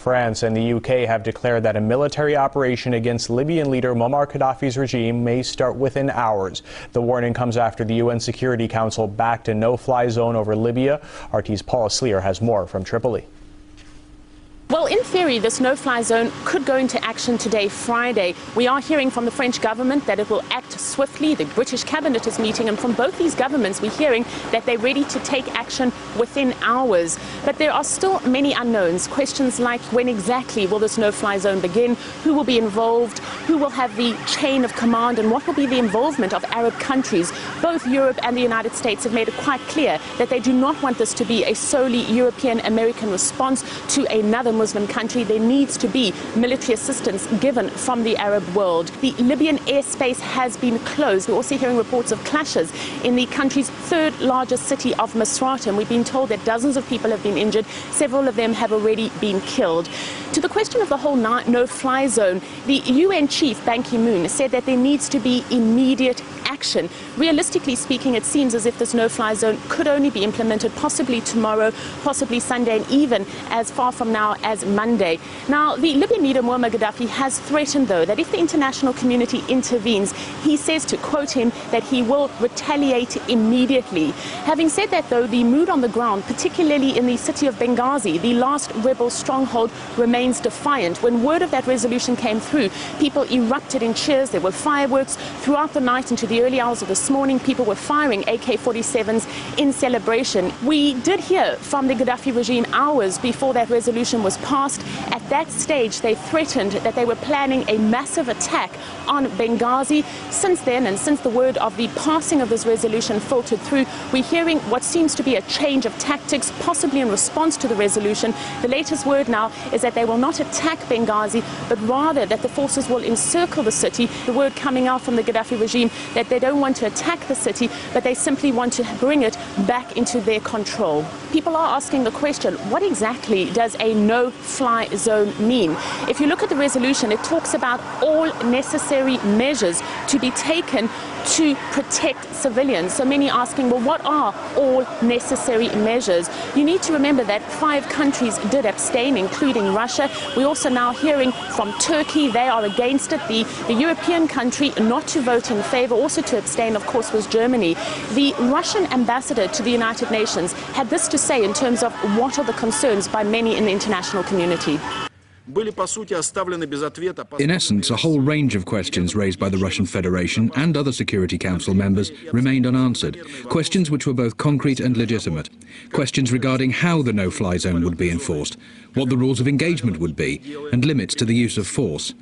France and the UK have declared that a military operation against Libyan leader Muammar Gaddafi's regime may start within hours. The warning comes after the UN Security Council backed a no-fly zone over Libya. RT's Paula Sleer has more from Tripoli. Well, in theory, this no-fly zone could go into action today, Friday. We are hearing from the French government that it will act swiftly. The British cabinet is meeting, and from both these governments, we're hearing that they're ready to take action within hours. But there are still many unknowns. Questions like when exactly will this no-fly zone begin? Who will be involved? Who will have the chain of command? And what will be the involvement of Arab countries? Both Europe and the United States have made it quite clear that they do not want this to be a solely European-American response to another Muslim country. There needs to be military assistance given from the Arab world. The Libyan airspace has been closed. We're also hearing reports of clashes in the country's third largest city of Misrata, and we've been told that dozens of people have been injured. Several of them have already been killed. To the question of the whole no-fly zone, the UN chief, Ban Ki-moon, said that there needs to be immediate action. Realistically speaking, it seems as if this no-fly zone could only be implemented possibly tomorrow, possibly Sunday, and even as far from now as Monday. Now, the Libyan leader Muammar Gaddafi has threatened, though, that if the international community intervenes, he says, to quote him, that he will retaliate immediately. Having said that, though, the mood on the ground, particularly in the city of Benghazi, the last rebel stronghold, remains defiant. When word of that resolution came through, people erupted in cheers. There were fireworks throughout the night into the early hours of this morning. People were firing AK-47s in celebration. We did hear from the Gaddafi regime hours before that resolution was passed. At that stage, they threatened that they were planning a massive attack on Benghazi. Since then, and since the word of the passing of this resolution filtered through, we're hearing what seems to be a change of tactics, possibly in response to the resolution. The latest word now is that they will not attack Benghazi, but rather that the forces will encircle the city. The word coming out from the Gaddafi regime that they don't want to attack the city, but they simply want to bring it back into their control. People are asking the question, what exactly does a no-fly zone mean? If you look at the resolution, it talks about all necessary measures to be taken to protect civilians. So many asking, well, what are all necessary measures? You need to remember that 5 countries did abstain, including Russia. We're also now hearing from Turkey. They are against it. The European country not to vote in favor, also to abstain, of course, was Germany. The Russian ambassador to the United Nations had this to say in terms of what are the concerns by many in the international community. In essence, a whole range of questions raised by the Russian Federation and other Security Council members remained unanswered. Questions which were both concrete and legitimate. Questions regarding how the no-fly zone would be enforced, what the rules of engagement would be, and limits to the use of force.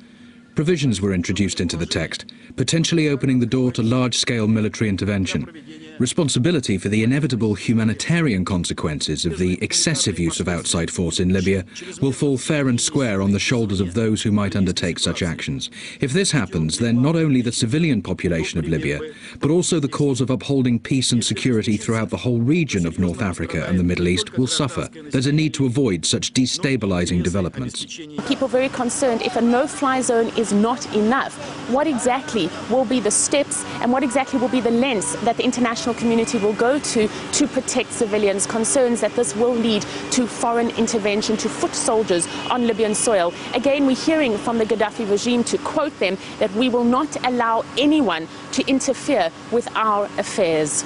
Provisions were introduced into the text, potentially opening the door to large-scale military intervention. Responsibility for the inevitable humanitarian consequences of the excessive use of outside force in Libya will fall fair and square on the shoulders of those who might undertake such actions. If this happens, then not only the civilian population of Libya, but also the cause of upholding peace and security throughout the whole region of North Africa and the Middle East will suffer. There's a need to avoid such destabilizing developments. People very concerned if a no-fly zone is not enough. What exactly will be the steps and what exactly will be the lengths that the international community will go to protect civilians? Concerns that this will lead to foreign intervention, to foot soldiers on Libyan soil. Again, we're hearing from the Gaddafi regime, to quote them, that we will not allow anyone to interfere with our affairs.